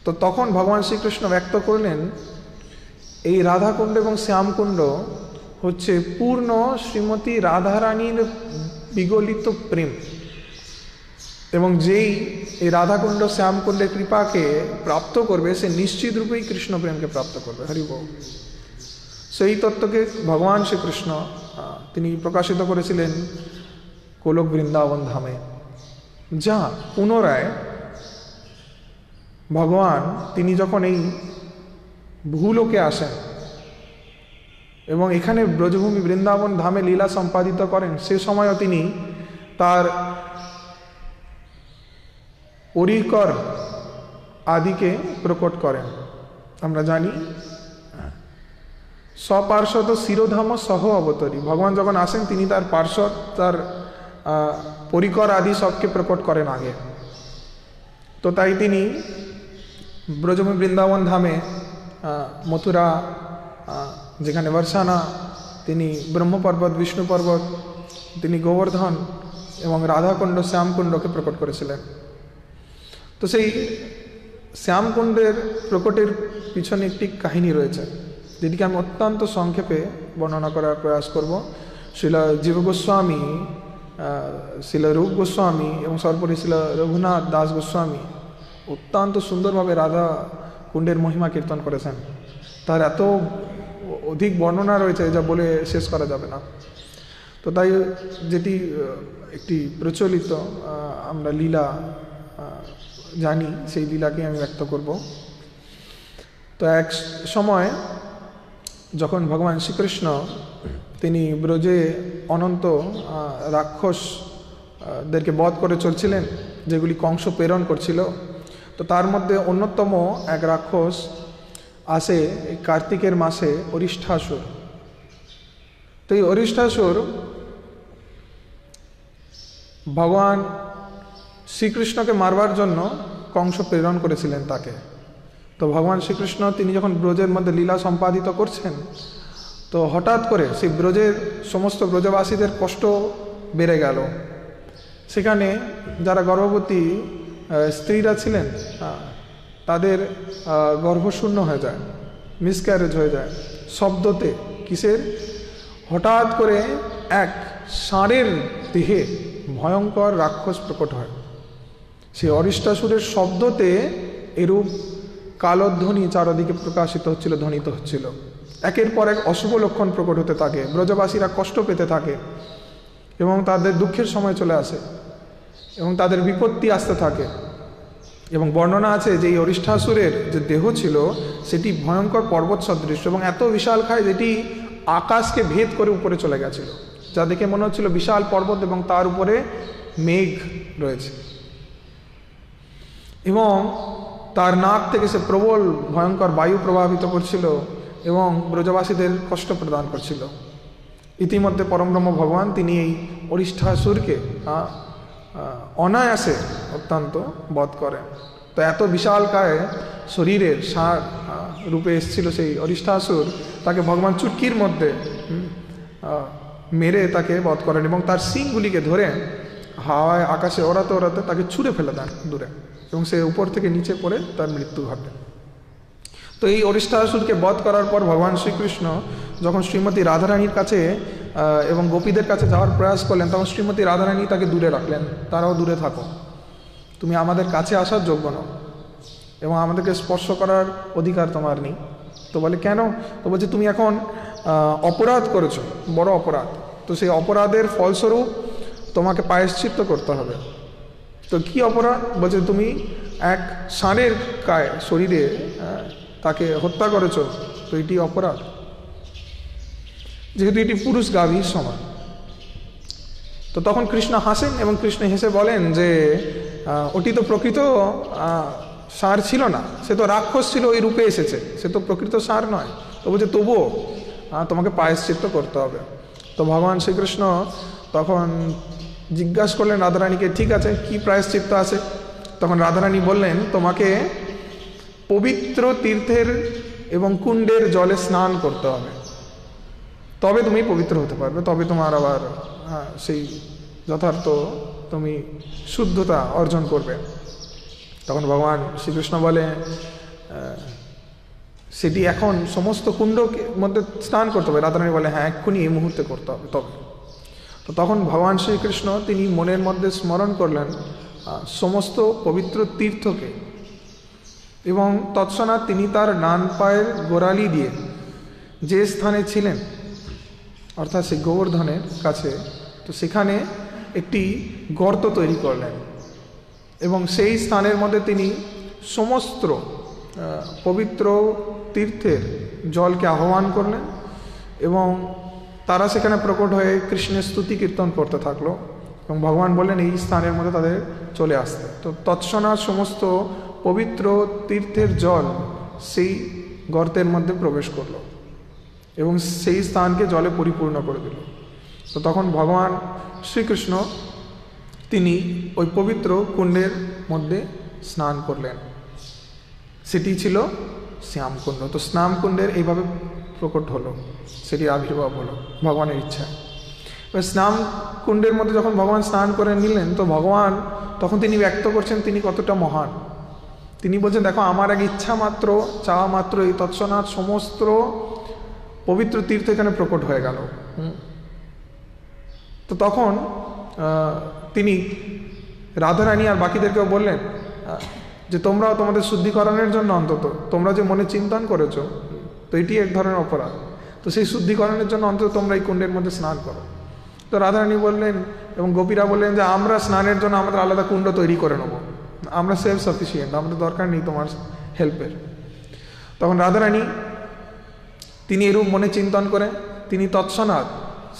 তো তখন ভগবান শ্রীকৃষ্ণ ব্যক্ত করলেন এই রাধাকুণ্ড এবং শ্যামকুণ্ড হচ্ছে পূর্ণ শ্রীমতী রাধারানীর বিগলিত প্রেম, এবং যেই এই রাধাকুণ্ড শ্যামকুণ্ডের কৃপাকে প্রাপ্ত করবে সে নিশ্চিত রূপেই কৃষ্ণ প্রেমকে প্রাপ্ত করবে। হরি বল। সেই তত্ত্বকে ভগবান শ্রীকৃষ্ণ তিনি প্রকাশিত করেছিলেন গোলক বৃন্দাবন ধামে, যা পুনরায় ভগবান তিনি যখন এই ভূলোকে আসেন এবং এখানে ব্রজভূমি বৃন্দাবন ধামে লীলা সম্পাদিত করেন, সে সময়ও তিনি তার পরিকর আদিকে প্রকট করেন। আমরা জানি স্বপার্শ্বদ শিরোধাম সহ অবতরী, ভগবান যখন আসেন তিনি তার পার্শ্বদ তার পরিকর আদি সবকে প্রকট করেন আগে। তো তাই তিনি ব্রজভূমি বৃন্দাবন ধামে মথুরা যেখানে বর্ষানা, তিনি ব্রহ্ম পর্বত, বিষ্ণু পর্বত, তিনি গোবর্ধন এবং রাধাকুণ্ড শ্যামকুণ্ডকে প্রকট করেছিলেন। তো সেই শ্যামকুণ্ডের প্রকটের পিছনে একটি কাহিনী রয়েছে, যেটিকে আমি অত্যন্ত সংক্ষেপে বর্ণনা করার প্রয়াস করব। শিলা জীব গোস্বামী, শিলা রূপ গোস্বামী এবং সর্বোপরি শিলা রঘুনাথ দাস গোস্বামী অত্যন্ত সুন্দরভাবে রাধা কুণ্ডের মহিমা কীর্তন করেছেন। তার এত অধিক বর্ণনা রয়েছে যা বলে শেষ করা যাবে না। তো তাই যেটি একটি প্রচলিত আমরা লীলা জানি, সেই লীলাকে আমি ব্যক্ত করব। তো এক সময় যখন ভগবান শ্রীকৃষ্ণ তিনি ব্রজে অনন্ত রাক্ষসদেরকে বধ করে চলছিলেন, যেগুলি কংস প্রেরণ করছিল, তো তার মধ্যে অন্যতম এক রাক্ষস আসে এই কার্তিকের মাসে, অরিষ্ঠাসুর। তো এই অরিষ্ঠাসুর ভগবান শ্রীকৃষ্ণকে মারবার জন্য কংস প্রেরণ করেছিলেন তাকে। তো ভগবান শ্রীকৃষ্ণ তিনি যখন ব্রজের মধ্যে লীলা সম্পাদিত করছেন, তো হঠাৎ করে সেই ব্রজের সমস্ত ব্রজবাসীদের কষ্ট বেড়ে গেল। সেখানে যারা গর্ভবতী স্ত্রীরা ছিলেন তাদের গর্ভশূন্য হয়ে যায়, মিসক্যারেজ হয়ে যায়। শব্দতে কিসের? হঠাৎ করে এক ষাঁড়ের দেহে ভয়ঙ্কর রাক্ষস প্রকট হয়। সেই অরিষ্টাসুরের শব্দতে এরূপ কালধ্বনি চারদিকে প্রকাশিত হচ্ছিল, ধ্বনিত হচ্ছিল। একের পর এক অশুভ লক্ষণ প্রকট হতে থাকে, ব্রজবাসীরা কষ্ট পেতে থাকে এবং তাদের দুঃখের সময় চলে আসে এবং তাদের বিপত্তি আসতে থাকে। এবং বর্ণনা আছে যে এই অরিষ্ঠাসুরের যে দেহ ছিল সেটি ভয়ঙ্কর পর্বত সদৃশ এবং এত বিশালকায় যেটি আকাশকে ভেদ করে উপরে চলে গেছিল, যা দেখে মনে হচ্ছিল বিশাল পর্বত এবং তার উপরে মেঘ রয়েছে। এবং তার নাক থেকে সে প্রবল ভয়ঙ্কর বায়ু প্রভাবিত করছিল এবং ব্রজবাসীদের কষ্ট প্রদান করছিল। ইতিমধ্যে পরমব্রহ্ম ভগবান তিনি এই অরিষ্ঠাসুরকে অনায়াসে অত্যন্ত বধ করেন। তো এত বিশালকায় শরীরের ষাঁড় রূপে এসেছিল সেই অরিষ্ঠাসুর, তাকে ভগবান চুটকির মধ্যে মেরে তাকে বধ করেন এবং তার শিংগুলিকে ধরে হাওয়ায় আকাশে ওড়াতে ওড়াতে তাকে ছুঁড়ে ফেলে দেন দূরে, এবং সে উপর থেকে নিচে পড়ে তার মৃত্যু ঘটে। তো এই অরিষ্ঠাসুরকে বধ করার পর ভগবান শ্রীকৃষ্ণ যখন শ্রীমতী রাধারানীর কাছে এবং গোপীদের কাছে যাওয়ার প্রয়াস করলেন, তখন শ্রীমতী রাধারানী তাকে দূরে রাখলেন। তারাও দূরে থাকো, তুমি আমাদের কাছে আসার যোগ্য নও এবং আমাদেরকে স্পর্শ করার অধিকার তোমার নেই। তো বলে কেন? তো বলছে তুমি এখন অপরাধ করেছো, বড় অপরাধ, তো সেই অপরাধের ফলস্বরূপ তোমাকে প্রায়শ্চিত্ত করতে হবে। তো কি অপরাধ? বলছে তুমি এক ষাঁড়ের শরীরে তাকে হত্যা করেছো, তো এটি অপরাধ, যেহেতু এটি পুরুষ গাভীর সমান। তো তখন কৃষ্ণ হাসেন এবং কৃষ্ণ হেসে বলেন যে ওটি তো প্রকৃত ষাঁড় ছিল না, সে তো রাক্ষস ছিল, ওই রূপে এসেছে, সে তো প্রকৃত ষাঁড় নয়। তো বলছে তবুও তোমাকে প্রায়শ্চিত্ত করতে হবে। তো ভগবান শ্রীকৃষ্ণ তখন জিজ্ঞাসা করলেন রাধারানীকে, ঠিক আছে কি প্রায়শ্চিত্ত আছে? তখন রাধারানী বললেন, তোমাকে পবিত্র তীর্থের এবং কুণ্ডের জলে স্নান করতে হবে, তবে তুমি পবিত্র হতে পারবে, তবে তোমার আবার সেই যথার্থ তুমি শুদ্ধতা অর্জন করবে। তখন ভগবান শ্রীকৃষ্ণ বলে সেটি এখন সমস্ত কুণ্ডের মধ্যে স্নান করতে হবে। রাধারানী বলে হ্যাঁ এক্ষুনি এই মুহূর্তে করতে হবে তবে। তো তখন ভগবান শ্রীকৃষ্ণ তিনি মনের মধ্যে স্মরণ করলেন সমস্ত পবিত্র তীর্থকে, এবং তৎক্ষণাৎ তিনি তার ডান পায়ের গোড়ালি দিয়ে যে স্থানে ছিলেন, অর্থাৎ সেই গোবর্ধনের কাছে, তো সেখানে একটি গর্ত তৈরি করলেন এবং সেই স্থানের মধ্যে তিনি সমস্ত পবিত্র তীর্থের জলকে আহ্বান করলেন এবং তারা সেখানে প্রকট হয়ে কৃষ্ণের স্তুতি কীর্তন করতে থাকলো এবং ভগবান বললেন এই স্থানের মধ্যে তাদের চলে আসতে। তো তৎক্ষণাৎ সমস্ত পবিত্র তীর্থের জল সেই গর্তের মধ্যে প্রবেশ করলো এবং সেই স্থানকে জলে পরিপূর্ণ করে দিল। তো তখন ভগবান শ্রীকৃষ্ণ তিনি ওই পবিত্র কুণ্ডের মধ্যে স্নান করলেন, সেটি ছিল শ্যামকুণ্ড। তো স্নানকুণ্ডের এইভাবে প্রকট হলো, সেটি আবির্ভাব হলো ভগবানের ইচ্ছা। এবার স্নানকুণ্ডের মধ্যে যখন ভগবান স্নান করে নিলেন, তো ভগবান তখন তিনি ব্যক্ত করছেন তিনি কতটা মহান। তিনি বলছেন দেখো আমার এক ইচ্ছা মাত্র, চাওয়া মাত্র এই তৎক্ষণাৎ সমস্ত পবিত্র তীর্থ এখানে প্রকট হয়ে গেল। তো তখন তিনি রাধারানী আর বাকিদেরকেও বললেন যে তোমরাও তোমাদের শুদ্ধিকরণের জন্য অন্তত তোমরা যে মনে চিন্তন করেছো, তো এটি এক ধরনের অপরাধ, তো সেই শুদ্ধিকরণের জন্য অন্তত তোমরা এই কুণ্ডের মধ্যে স্নান করো। তো রাধারানী বললেন এবং গোপীরা বললেন যে আমরা স্নানের জন্য আমাদের আলাদা কুণ্ড তৈরি করে নেবো, আমরা সেলফ সাফিসিয়েন্ট, আমাদের দরকার নেই তোমার হেল্পের। তখন রাধারানী তিনি এরূপ মনে চিন্তন করে তিনি তৎক্ষণাৎ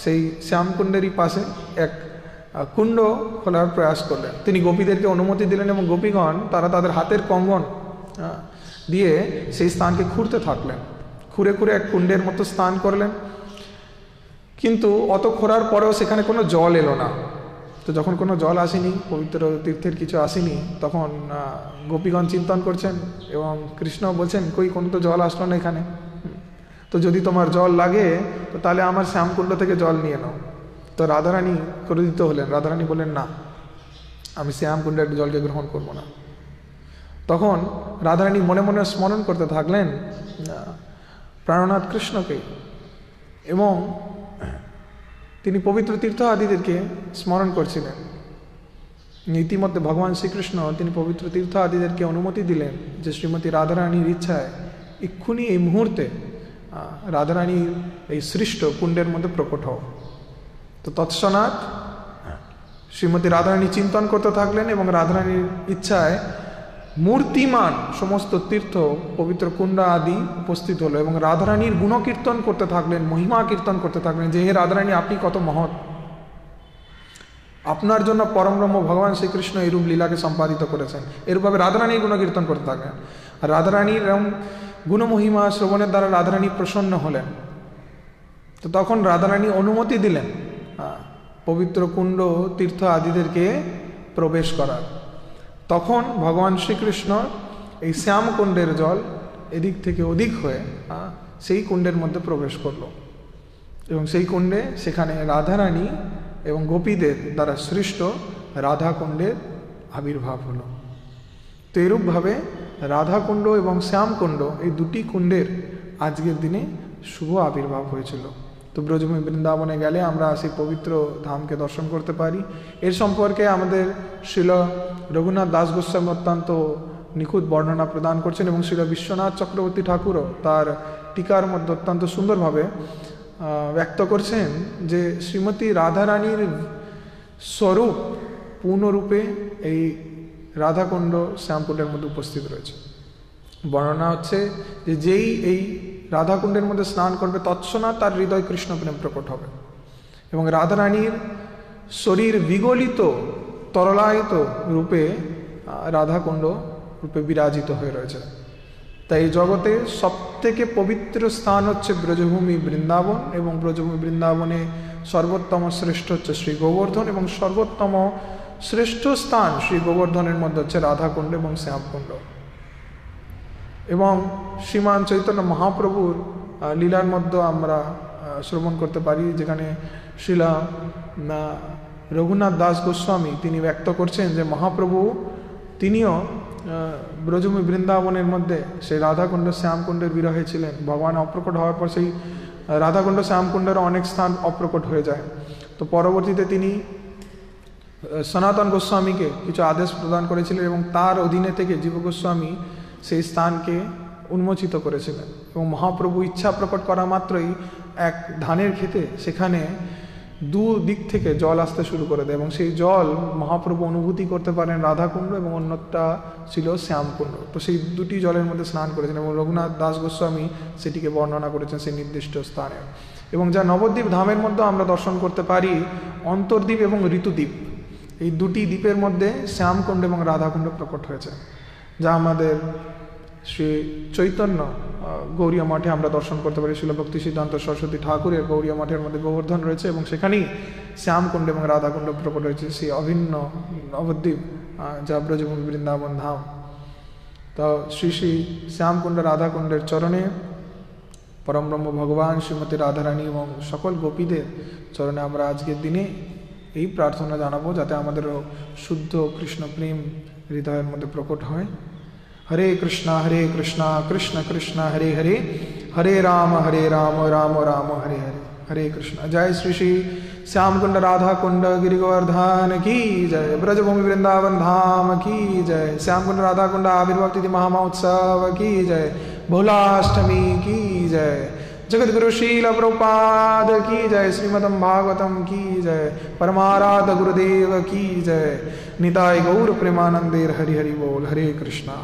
সেই শ্যামকুণ্ডেরই পাশে এক কুণ্ড খোলার প্রয়াস করলেন। তিনি গোপীদেরকে অনুমতি দিলেন এবং গোপীগণ তারা তাদের হাতের কঙ্গন দিয়ে সেই স্থানকে খুঁড়তে থাকলেন, খুঁড়ে খুঁড়ে এক কুণ্ডের মতো স্নান করলেন। কিন্তু অত খোঁড়ার পরেও সেখানে কোনো জল এলো না। তো যখন কোনো জল আসেনি, পবিত্র তীর্থের কিছু আসেনি, তখন গোপীগণ চিন্তন করছেন এবং কৃষ্ণ বলছেন কই কোনো তো জল আসলো না এখানে, তো যদি তোমার জল লাগে তো তাহলে আমার শ্যামকুণ্ড থেকে জল নিয়ে নাও। তো রাধারানী ক্রোধিত হলেন, রাধারানী বললেন না আমি শ্যামকুণ্ডের জলকে গ্রহণ করব না। তখন রাধারানী মনে মনে স্মরণ করতে থাকলেন প্রাণনাথ কৃষ্ণকে এবং তিনি পবিত্র তীর্থ আদিদেরকে স্মরণ করছিলেন। ইতিমধ্যে ভগবান শ্রীকৃষ্ণ তিনি পবিত্র তীর্থ আদিদেরকে অনুমতি দিলেন যে শ্রীমতী রাধারানীর ইচ্ছায় এক্ষুনি এই মুহূর্তে রাধারানীর এই সৃষ্ট কুণ্ডের মধ্যে প্রকট হও। তো তৎক্ষণাৎ শ্রীমতী রাধারানী চিন্তন করতে থাকলেন এবং রাধারানীর ইচ্ছায় মূর্তিমান সমস্ত তীর্থ পবিত্র কুণ্ড আদি উপস্থিত হলো এবং রাধারানীর গুণকীর্তন করতে থাকলেন, মহিমা কীর্তন করতে থাকলেন যে হে রাধারানী আপনি কত মহৎ, আপনার জন্য পরমব্রহ্ম ভগবান শ্রীকৃষ্ণ এরূপ লীলাকে সম্পাদিত করেছেন। এরূপভাবে রাধারানীর গুণকীর্তন করতে থাকলেন। আর রাধারানীর এরকম গুণমহিমা শ্রবণের দ্বারা রাধারানী প্রসন্ন হলেন তো তখন রাধারানী অনুমতি দিলেন পবিত্র কুণ্ড তীর্থ আদিদেরকে প্রবেশ করার। তখন ভগবান শ্রীকৃষ্ণ এই শ্যাম কুণ্ডের জল এদিক থেকে ওদিক হয়ে সেই কুণ্ডের মধ্যে প্রবেশ করলো, এবং সেই কুণ্ডে সেখানে রাধারানী এবং গোপীদের দ্বারা সৃষ্ট রাধাকুণ্ডের আবির্ভাব হলো। তো এরূপভাবে রাধাকুণ্ড এবং শ্যামকুণ্ড এই দুটি কুণ্ডের আজকের দিনে শুভ আবির্ভাব হয়েছিল। তো ব্রজভূমি বৃন্দাবনে গেলে আমরা সেই পবিত্র ধামকে দর্শন করতে পারি। এর সম্পর্কে আমাদের শ্রীল রঘুনাথ দাস গোস্বামী অত্যন্ত নিখুঁত বর্ণনা প্রদান করছেন, এবং শ্রীল বিশ্বনাথ চক্রবর্তী ঠাকুরও তার টিকার মধ্যে অত্যন্ত সুন্দরভাবে ব্যক্ত করছেন যে শ্রীমতী রাধারানীর স্বরূপ পূর্ণরূপে এই রাধাকুণ্ড শ্যামকুণ্ডের মধ্যে উপস্থিত রয়েছে। বর্ণনা হচ্ছে যে যেই এই রাধাকুণ্ডের মধ্যে স্নান করবে তৎক্ষণাৎ তার হৃদয় কৃষ্ণ প্রেম প্রকট হবে, এবং রাধারানীর শরীর বিগলিত তরলায়িত রূপে রাধাকুণ্ড রূপে বিরাজিত হয়ে রয়েছে। তাই জগতে সবথেকে পবিত্র স্থান হচ্ছে ব্রজভূমি বৃন্দাবন, এবং ব্রজভূমি বৃন্দাবনে সর্বোত্তম শ্রেষ্ঠ হচ্ছে শ্রী গোবর্ধন, এবং সর্বোত্তম শ্রেষ্ঠ স্থান শ্রী গোবর্ধনের মধ্যে হচ্ছে রাধাকুণ্ড এবং শ্যামকুণ্ড। এবং শ্রীমান চৈতন্য মহাপ্রভুর লীলার মধ্যে আমরা শ্রবণ করতে পারি, যেখানে শ্রীলা রঘুনাথ দাস গোস্বামী তিনি ব্যক্ত করছেন যে মহাপ্রভু তিনিও ব্রজভূমি বৃন্দাবনের মধ্যে সেই রাধাকুণ্ড শ্যামকুণ্ডের বিরহে ছিলেন। ভগবান অপ্রকট হওয়ার পর সেই রাধাকুণ্ড শ্যামকুণ্ডেরও অনেক স্থান অপ্রকট হয়ে যায়। তো পরবর্তীতে তিনি সনাতন গোস্বামীকে কিছু আদেশ প্রদান করেছিলেন, এবং তার অধীনে থেকে জীব গোস্বামী সেই স্থানকে উন্মোচিত করেছিলেন। এবং মহাপ্রভু ইচ্ছা প্রকট করা মাত্রই এক ধানের ক্ষেতে সেখানে দুদিক থেকে জল আসতে শুরু করে দেয়, এবং সেই জল মহাপ্রভু অনুভূতি করতে পারেন রাধাকুণ্ড, এবং অন্যটা ছিল শ্যামকুণ্ড। তো সেই দুটি জলের মধ্যে স্নান করেছেন, এবং রঘুনাথ দাস গোস্বামী সেটিকে বর্ণনা করেছেন সেই নির্দিষ্ট স্থানে। এবং যা নবদ্বীপ ধামের মধ্যে আমরা দর্শন করতে পারি অন্তর্দ্বীপ এবং ঋতুদ্বীপ, এই দুটি দ্বীপের মধ্যে শ্যামকুণ্ড এবং রাধাকুণ্ড প্রকট হয়েছে, যা আমাদের শ্রী চৈতন্য গৌরীয় মঠে আমরা দর্শন করতে পারি। শিল ভক্তি সিদ্ধান্ত সরস্বতী ঠাকুরের গৌরীয় মঠের মধ্যে গোবর্ধন রয়েছে, এবং সেখানেই শ্যামকুণ্ড এবং রাধাকুণ্ড প্রকট হয়েছে, সেই অভিন্ন নবদ্বীপ যা ব্রজভূমি বৃন্দাবন ধাম। তো শ্রী শ্রী শ্যামকুণ্ড রাধাকুণ্ডের চরণে পরমব্রহ্ম ভগবান শ্রীমতী রাধারানী এবং সকল গোপীদের চরণে আমরা আজকের দিনে এই প্রার্থনা জানাবো, যাতে আমাদেরও শুদ্ধ কৃষ্ণ প্রেম হৃদয়ের মধ্যে প্রকট হয়। হরে কৃষ্ণ কৃষ্ণ কৃষ্ণ হরে হরে, হরে রাম রাম রাম হরে হরে, हरे कृष्ण। जय श्री श्री श्याम कुंड राधा कुंड गिरि गोवर्धन की जय। ब्रजभूमि वृंदावन धाम की जय। श्याम कुंड राधा कुंड आविर्भाव तिथि महामहोत्सव की जय। भोलाष्टमी की जय। जगत गुरु शील प्रभुपाद की जय। श्रीमद् भागवतम की जय। परमाराध गुरुदेव की जय। निताय गौर प्रेमानंदे हरि हरि बोल। हरे कृष्णा।